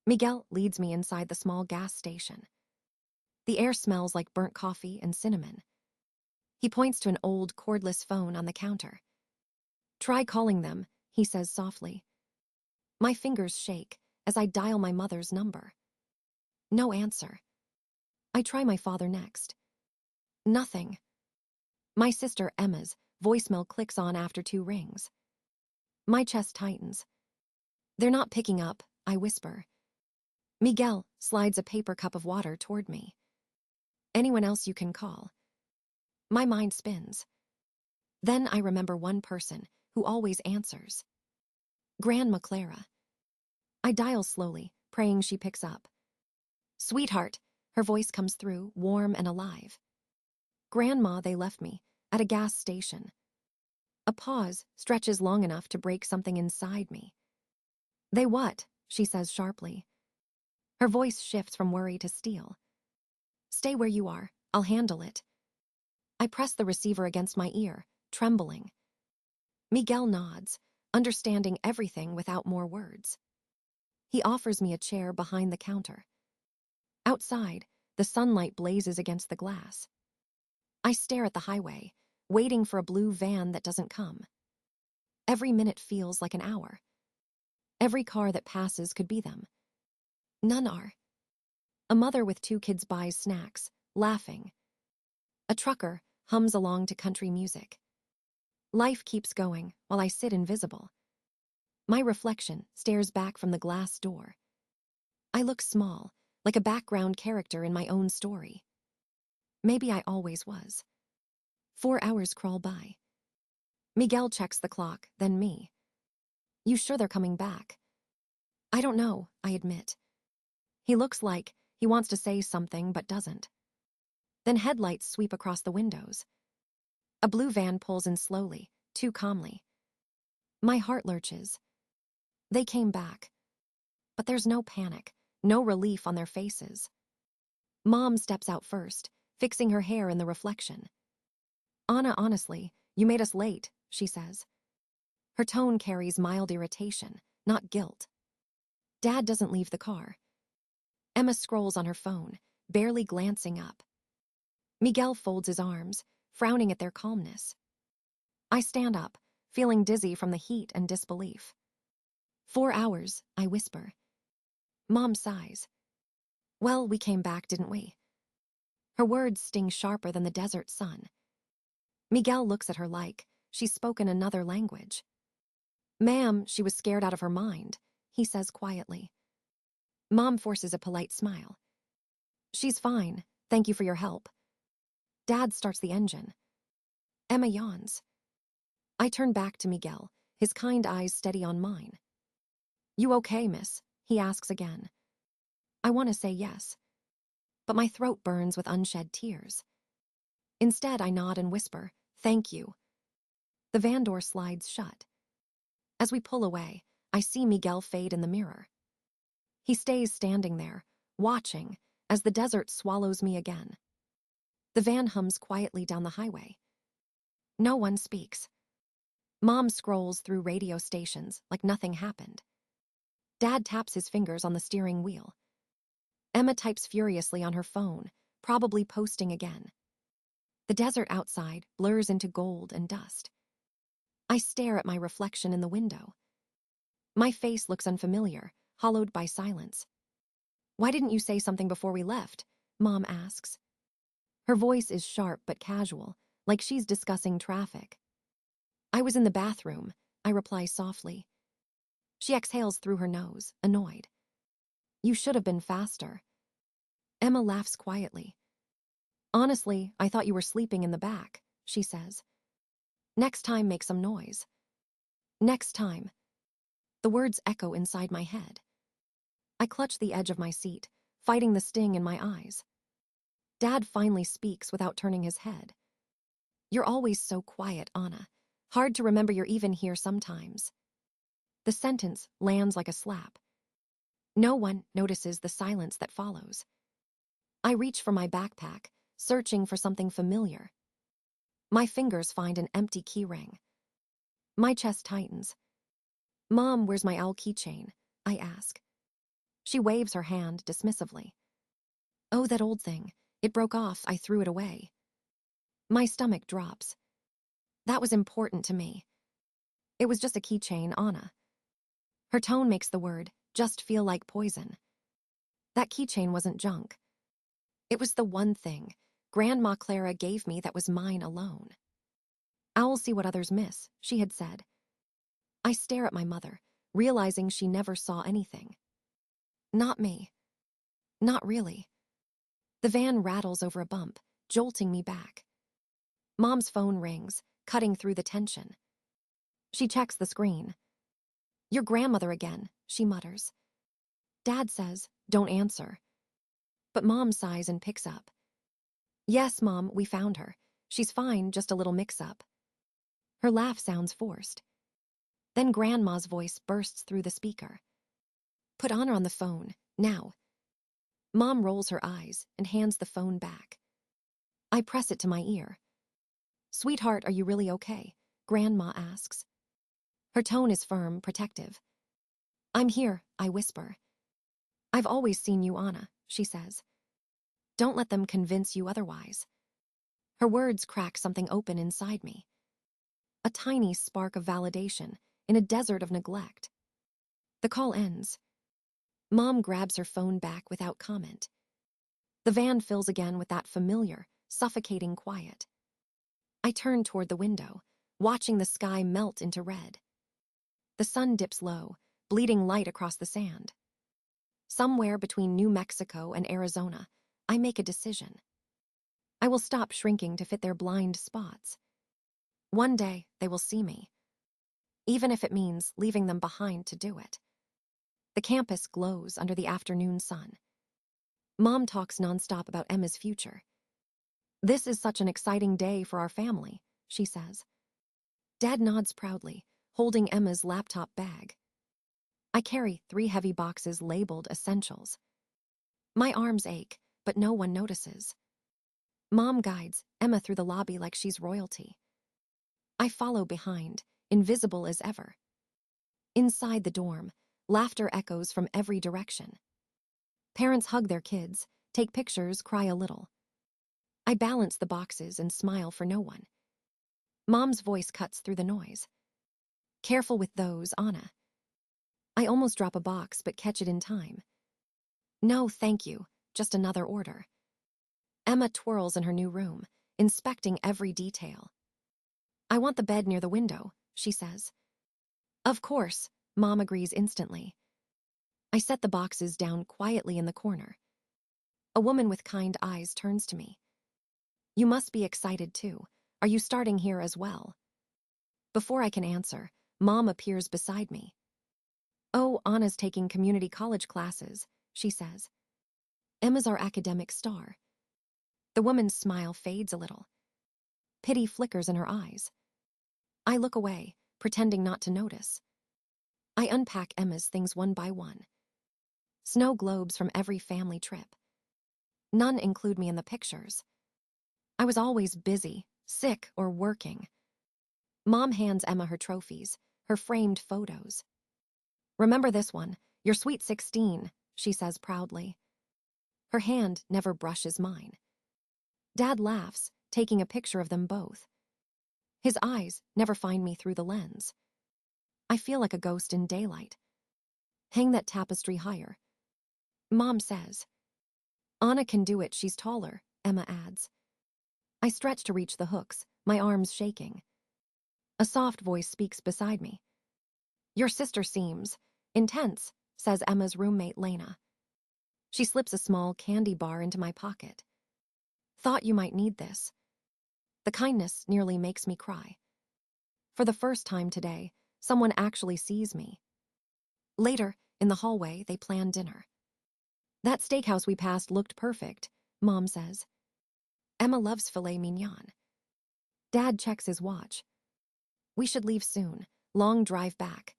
Miguel leads me inside the small gas station. The air smells like burnt coffee and cinnamon. He points to an old cordless phone on the counter. "Try calling them," he says softly. My fingers shake as I dial my mother's number. No answer. I try my father next. Nothing. My sister Emma's voicemail clicks on after 2 rings. My chest tightens. "They're not picking up," I whisper. Miguel slides a paper cup of water toward me. "Anyone else you can call?" My mind spins. Then I remember one person who always answers. Grandma Clara. I dial slowly, praying she picks up. "Sweetheart," her voice comes through, warm and alive. "Grandma, they left me, at a gas station." A pause stretches long enough to break something inside me. "They what?" she says sharply. Her voice shifts from worry to steel. "Stay where you are, I'll handle it." I press the receiver against my ear, trembling. Miguel nods, understanding everything without more words. He offers me a chair behind the counter. Outside, the sunlight blazes against the glass. I stare at the highway, waiting for a blue van that doesn't come. Every minute feels like an hour. Every car that passes could be them. None are. A mother with 2 kids buys snacks, laughing. A trucker hums along to country music. Life keeps going while I sit invisible. My reflection stares back from the glass door. I look small, like a background character in my own story. Maybe I always was. 4 hours crawl by. Miguel checks the clock, then me. "You sure they're coming back?" "I don't know," I admit. He looks like he wants to say something but doesn't. Then headlights sweep across the windows. A blue van pulls in slowly, too calmly. My heart lurches. They came back. But there's no panic, no relief on their faces. Mom steps out first, fixing her hair in the reflection. "Anna, honestly, you made us late," she says. Her tone carries mild irritation, not guilt. Dad doesn't leave the car. Emma scrolls on her phone, barely glancing up. Miguel folds his arms, frowning at their calmness. I stand up, feeling dizzy from the heat and disbelief. 4 hours, I whisper. Mom sighs. "Well, we came back, didn't we?" Her words sting sharper than the desert sun. Miguel looks at her like she's spoken another language. "Ma'am, she was scared out of her mind," he says quietly. Mom forces a polite smile. "She's fine, thank you for your help." Dad starts the engine. Emma yawns. I turn back to Miguel, his kind eyes steady on mine. "You okay, miss?" he asks again. I want to say yes, but my throat burns with unshed tears. Instead, I nod and whisper, "Thank you." The van door slides shut. As we pull away, I see Miguel fade in the mirror. He stays standing there, watching, as the desert swallows me again. The van hums quietly down the highway. No one speaks. Mom scrolls through radio stations like nothing happened. Dad taps his fingers on the steering wheel. Emma types furiously on her phone, probably posting again. The desert outside blurs into gold and dust. I stare at my reflection in the window. My face looks unfamiliar, hollowed by silence. "Why didn't you say something before we left?" Mom asks. Her voice is sharp but casual, like she's discussing traffic. "I was in the bathroom," I reply softly. She exhales through her nose, annoyed. "You should have been faster." Emma laughs quietly. "Honestly, I thought you were sleeping in the back," she says. "Next time, make some noise." Next time. The words echo inside my head. I clutch the edge of my seat, fighting the sting in my eyes. Dad finally speaks without turning his head. "You're always so quiet, Anna. Hard to remember you're even here sometimes." The sentence lands like a slap. No one notices the silence that follows. I reach for my backpack, searching for something familiar. My fingers find an empty keyring. My chest tightens. "Mom, where's my owl keychain?" I ask. She waves her hand dismissively. Oh, that old thing. It broke off, I threw it away. My stomach drops. That was important to me. It was just a keychain, Anna. Her tone makes the word just feel like poison. That keychain wasn't junk. It was the one thing Grandma Clara gave me that was mine alone. I'll see what others miss, she had said. I stare at my mother, realizing she never saw anything. Not me. Not really. The van rattles over a bump, jolting me back. Mom's phone rings, cutting through the tension. She checks the screen. Your grandmother again, she mutters. Dad says, don't answer. But Mom sighs and picks up. Yes, Mom, we found her. She's fine, just a little mix-up. Her laugh sounds forced. Then Grandma's voice bursts through the speaker. Put Anna on the phone, now. Mom rolls her eyes and hands the phone back. I press it to my ear. Sweetheart, are you really okay? Grandma asks. Her tone is firm, protective. I'm here, I whisper. I've always seen you, Anna, she says. Don't let them convince you otherwise. Her words crack something open inside me. A tiny spark of validation in a desert of neglect. The call ends. Mom grabs her phone back without comment. The van fills again with that familiar, suffocating quiet. I turn toward the window, watching the sky melt into red. The sun dips low, bleeding light across the sand. Somewhere between New Mexico and Arizona, I make a decision. I will stop shrinking to fit their blind spots. One day, they will see me. Even if it means leaving them behind to do it. The campus glows under the afternoon sun. Mom talks nonstop about Emma's future. This is such an exciting day for our family, she says. Dad nods proudly, holding Emma's laptop bag. I carry 3 heavy boxes labeled essentials. My arms ache, but no one notices. Mom guides Emma through the lobby like she's royalty. I follow behind, invisible as ever. Inside the dorm, laughter echoes from every direction. Parents hug their kids, take pictures, cry a little. I balance the boxes and smile for no one. Mom's voice cuts through the noise. Careful with those, Anna. I almost drop a box but catch it in time. No, thank you, just another order. Emma twirls in her new room, inspecting every detail. I want the bed near the window, she says. Of course, Mom agrees instantly. I set the boxes down quietly in the corner. A woman with kind eyes turns to me. You must be excited too. Are you starting here as well? Before I can answer, Mom appears beside me. Oh, Anna's taking community college classes, she says. Emma's our academic star. The woman's smile fades a little. Pity flickers in her eyes. I look away, pretending not to notice. I unpack Emma's things one by one. Snow globes from every family trip. None include me in the pictures. I was always busy, sick, or working. Mom hands Emma her trophies, her framed photos. Remember this one, your sweet 16, she says proudly. Her hand never brushes mine. Dad laughs, taking a picture of them both. His eyes never find me through the lens. I feel like a ghost in daylight. Hang that tapestry higher. Mom says. Anna can do it, she's taller, Emma adds. I stretch to reach the hooks, my arms shaking. A soft voice speaks beside me. Your sister seems intense, says Emma's roommate Lena. She slips a small candy bar into my pocket. Thought you might need this. The kindness nearly makes me cry. For the first time today, someone actually sees me. Later, in the hallway, they plan dinner. That steakhouse we passed looked perfect, Mom says. Emma loves filet mignon. Dad checks his watch. We should leave soon, long drive back.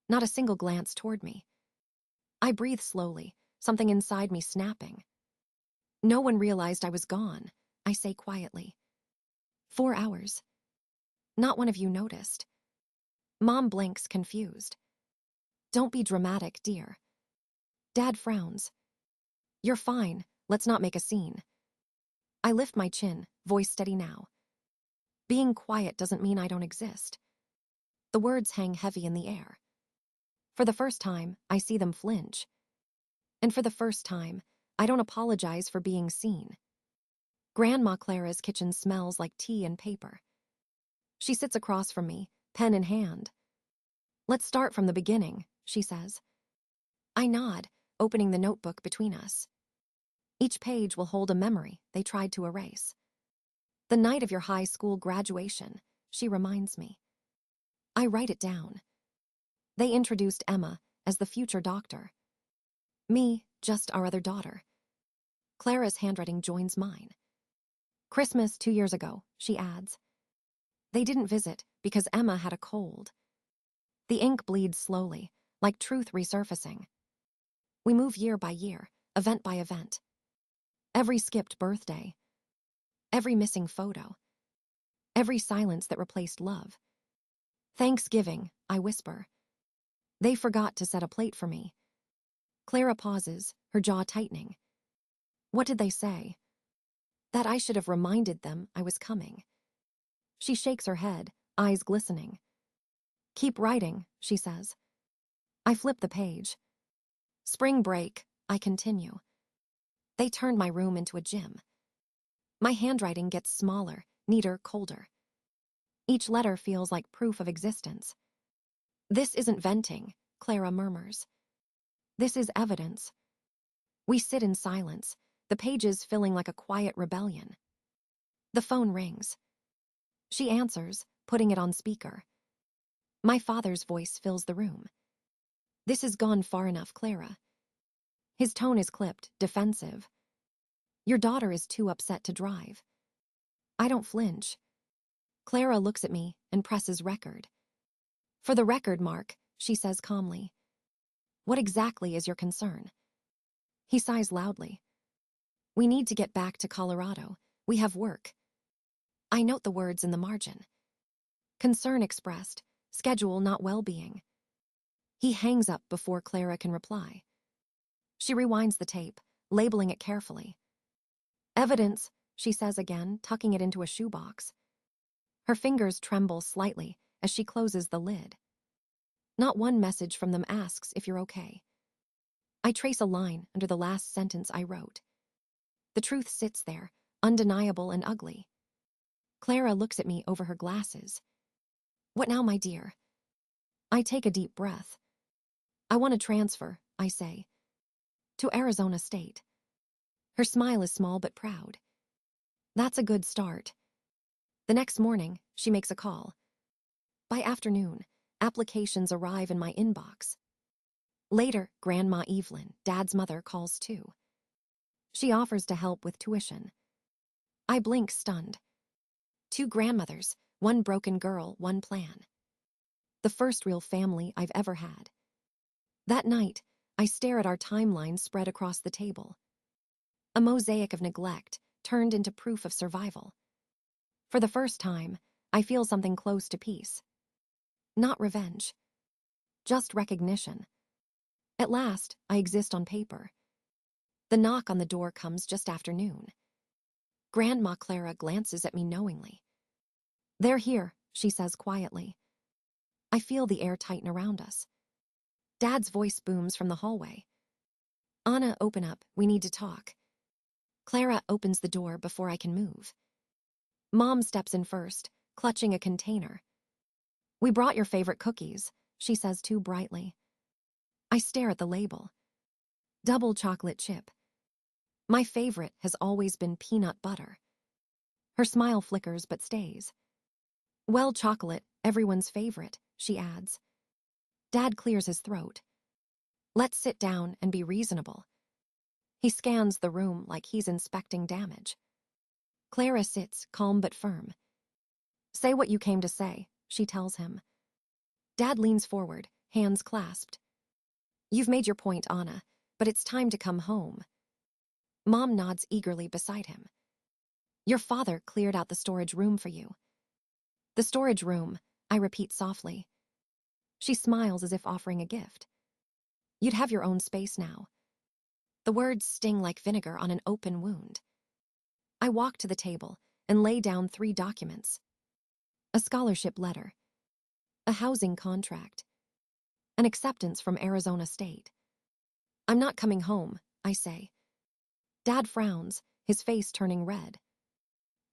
Not a single glance toward me. I breathe slowly, something inside me snapping. No one realized I was gone, I say quietly. 4 hours. Not one of you noticed. Mom blinks, confused. Don't be dramatic, dear. Dad frowns. You're fine, let's not make a scene. I lift my chin, voice steady now. Being quiet doesn't mean I don't exist. The words hang heavy in the air. For the first time, I see them flinch. And for the first time, I don't apologize for being seen. Grandma Clara's kitchen smells like tea and paper. She sits across from me, pen in hand. Let's start from the beginning, she says. I nod, opening the notebook between us. Each page will hold a memory they tried to erase. The night of your high school graduation, she reminds me. I write it down. They introduced Emma as the future doctor. Me, just our other daughter. Clara's handwriting joins mine. Christmas 2 years ago, she adds. They didn't visit because Emma had a cold. The ink bleeds slowly, like truth resurfacing. We move year by year, event by event. Every skipped birthday. Every missing photo. Every silence that replaced love. Thanksgiving, I whisper. They forgot to set a plate for me. Clara pauses, her jaw tightening. What did they say? That I should have reminded them I was coming. She shakes her head, eyes glistening. Keep writing, she says. I flip the page. Spring break, I continue. They turned my room into a gym. My handwriting gets smaller, neater, colder. Each letter feels like proof of existence. This isn't venting, Clara murmurs. This is evidence. We sit in silence, the pages filling like a quiet rebellion. The phone rings. She answers, putting it on speaker. My father's voice fills the room. This has gone far enough, Clara. His tone is clipped, defensive. Your daughter is too upset to drive. I don't flinch. Clara looks at me and presses record. For the record, Mark, she says calmly. What exactly is your concern? He sighs loudly. We need to get back to Colorado. We have work. I note the words in the margin. Concern expressed, schedule not well-being. He hangs up before Clara can reply. She rewinds the tape, labeling it carefully. Evidence, she says again, tucking it into a shoebox. Her fingers tremble slightly as she closes the lid. Not one message from them asks if you're okay. I trace a line under the last sentence I wrote. The truth sits there, undeniable and ugly. Clara looks at me over her glasses. What now, my dear? I take a deep breath. I want to transfer, I say. To Arizona State. Her smile is small but proud. That's a good start. The next morning, she makes a call. By afternoon, applications arrive in my inbox. Later, Grandma Evelyn, Dad's mother, calls too. She offers to help with tuition. I blink, stunned. 2 grandmothers, 1 broken girl, 1 plan. The first real family I've ever had. That night, I stare at our timelines spread across the table. A mosaic of neglect turned into proof of survival. For the first time, I feel something close to peace. Not revenge. Just recognition. At last, I exist on paper. The knock on the door comes just after noon. Grandma Clara glances at me knowingly. They're here, she says quietly. I feel the air tighten around us. Dad's voice booms from the hallway. Anna, open up, we need to talk. Clara opens the door before I can move. Mom steps in first, clutching a container. We brought your favorite cookies, she says too brightly. I stare at the label. Double chocolate chip. My favorite has always been peanut butter. Her smile flickers but stays. Well, chocolate, everyone's favorite, she adds. Dad clears his throat. Let's sit down and be reasonable. He scans the room like he's inspecting damage. Clara sits, calm but firm. Say what you came to say, she tells him. Dad leans forward, hands clasped. You've made your point, Anna, but it's time to come home. Mom nods eagerly beside him. Your father cleared out the storage room for you. The storage room, I repeat softly. She smiles as if offering a gift. You'd have your own space now. The words sting like vinegar on an open wound. I walk to the table and lay down 3 documents. A scholarship letter, a housing contract, an acceptance from Arizona State. I'm not coming home, I say. Dad frowns, his face turning red.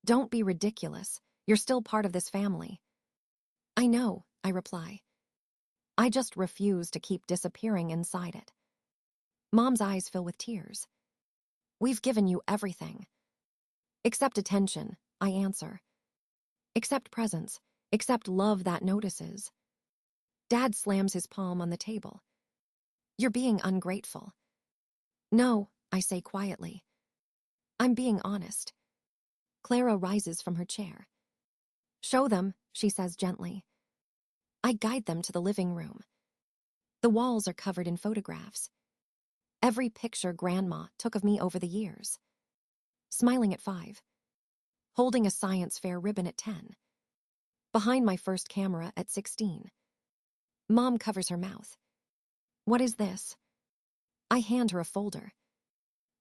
Don't be ridiculous. You're still part of this family. I know, I reply. I just refuse to keep disappearing inside it. Mom's eyes fill with tears. We've given you everything. Except attention, I answer. Except presence, except love that notices. Dad slams his palm on the table. You're being ungrateful. No, I say quietly. I'm being honest. Clara rises from her chair. Show them, she says gently. I guide them to the living room. The walls are covered in photographs. Every picture Grandma took of me over the years. Smiling at 5. Holding a science fair ribbon at 10. Behind my first camera at 16. Mom covers her mouth. What is this? I hand her a folder.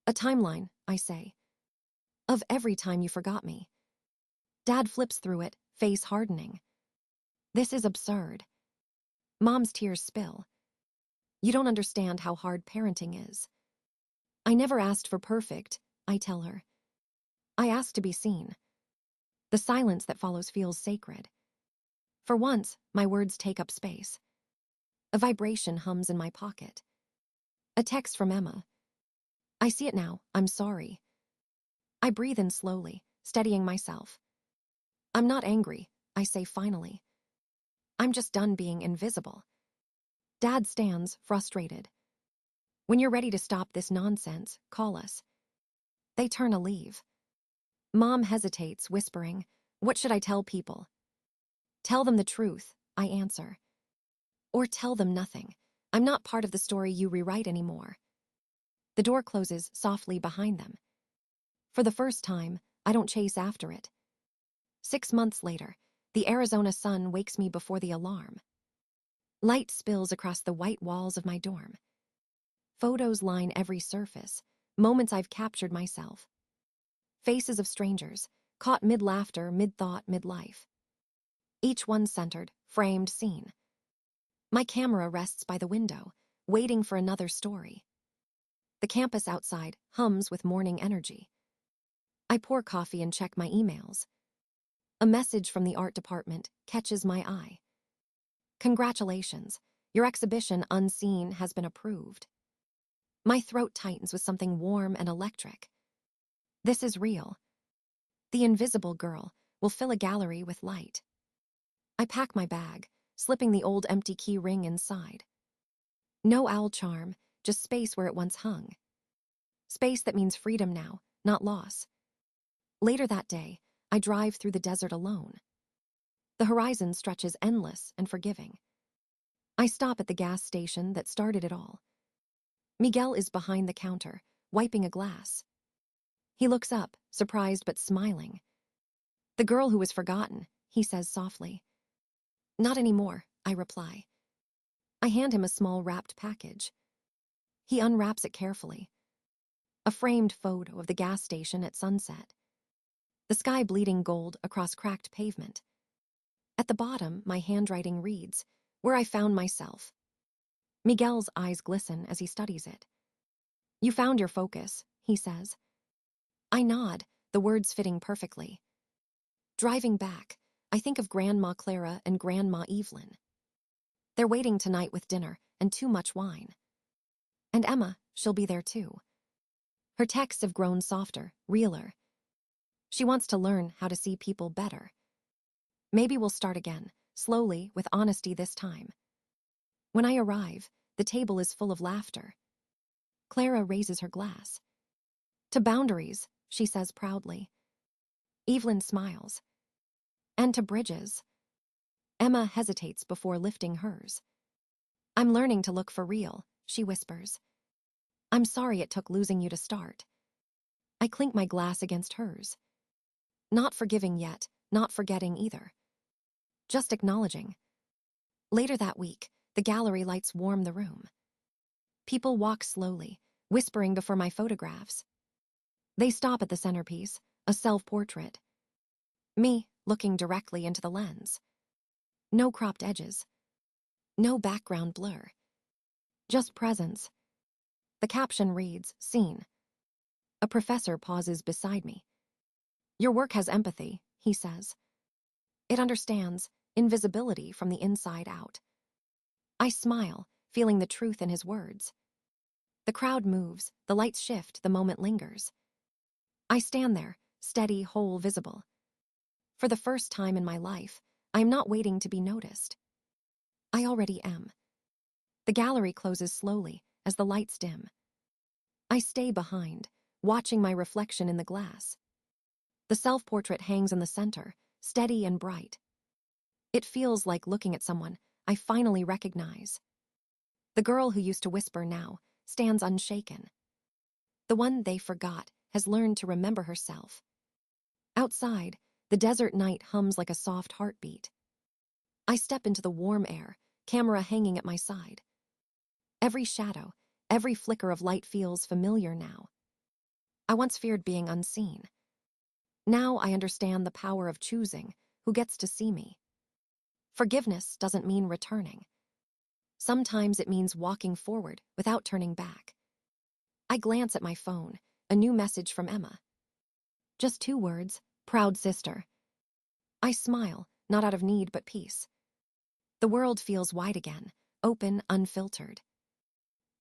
A timeline, I say. Of every time you forgot me. Dad flips through it, face hardening. This is absurd. Mom's tears spill. You don't understand how hard parenting is. I never asked for perfect, I tell her. I asked to be seen. The silence that follows feels sacred. For once, my words take up space. A vibration hums in my pocket. A text from Emma. I see it now, I'm sorry. I breathe in slowly, steadying myself. I'm not angry, I say finally. I'm just done being invisible. Dad stands, frustrated. When you're ready to stop this nonsense, call us. They turn to leave. Mom hesitates, whispering, What should I tell people? Tell them the truth, I answer. Or tell them nothing. I'm not part of the story you rewrite anymore. The door closes softly behind them. For the first time, I don't chase after it. 6 months later, the Arizona sun wakes me before the alarm. Light spills across the white walls of my dorm. Photos line every surface, moments I've captured myself. Faces of strangers, caught mid-laughter, mid-thought, mid-life. Each one centered, framed, seen. My camera rests by the window, waiting for another story. The campus outside hums with morning energy. I pour coffee and check my emails. A message from the art department catches my eye. Congratulations, your exhibition Unseen has been approved. My throat tightens with something warm and electric. This is real. The invisible girl will fill a gallery with light. I pack my bag, slipping the old empty key ring inside. No owl charm, just space where it once hung. Space that means freedom now, not loss. Later that day, I drive through the desert alone. The horizon stretches endless and forgiving. I stop at the gas station that started it all. Miguel is behind the counter, wiping a glass. He looks up, surprised but smiling. The girl who was forgotten, he says softly. Not anymore, I reply. I hand him a small wrapped package. He unwraps it carefully. A framed photo of the gas station at sunset. The sky bleeding gold across cracked pavement. At the bottom, my handwriting reads, Where I found myself. Miguel's eyes glisten as he studies it. You found your focus, he says. I nod, the words fitting perfectly. Driving back, I think of Grandma Clara and Grandma Evelyn. They're waiting tonight with dinner and too much wine. And Emma, she'll be there too. Her texts have grown softer, realer. She wants to learn how to see people better. Maybe we'll start again, slowly, with honesty this time. When I arrive, the table is full of laughter. Clara raises her glass. To boundaries, she says proudly. Evelyn smiles. And to bridges. Emma hesitates before lifting hers. I'm learning to look for real, she whispers. I'm sorry it took losing you to start. I clink my glass against hers. Not forgiving yet, not forgetting either. Just acknowledging. Later that week, the gallery lights warm the room. People walk slowly, whispering before my photographs. They stop at the centerpiece, a self-portrait. Me, looking directly into the lens. No cropped edges. No background blur. Just presence. The caption reads, "Scene." A professor pauses beside me. "Your work has empathy," he says. "It understands invisibility from the inside out." I smile, feeling the truth in his words. The crowd moves, the lights shift, the moment lingers. I stand there, steady, whole, visible. For the first time in my life, I am not waiting to be noticed. I already am. The gallery closes slowly as the lights dim. I stay behind, watching my reflection in the glass. The self-portrait hangs in the center, steady and bright. It feels like looking at someone I finally recognize. The girl who used to whisper now stands unshaken. The one they forgot has learned to remember herself. Outside, the desert night hums like a soft heartbeat. I step into the warm air, camera hanging at my side. Every shadow, every flicker of light feels familiar now. I once feared being unseen. Now I understand the power of choosing who gets to see me. Forgiveness doesn't mean returning. Sometimes it means walking forward without turning back. I glance at my phone, a new message from Emma. Just 2 words, "Proud sister." I smile, not out of need but peace. The world feels wide again, open, unfiltered.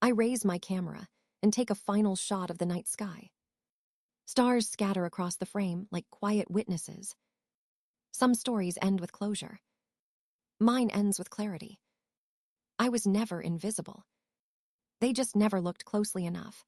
I raise my camera and take a final shot of the night sky. Stars scatter across the frame like quiet witnesses. Some stories end with closure. Mine ends with clarity. I was never invisible. They just never looked closely enough.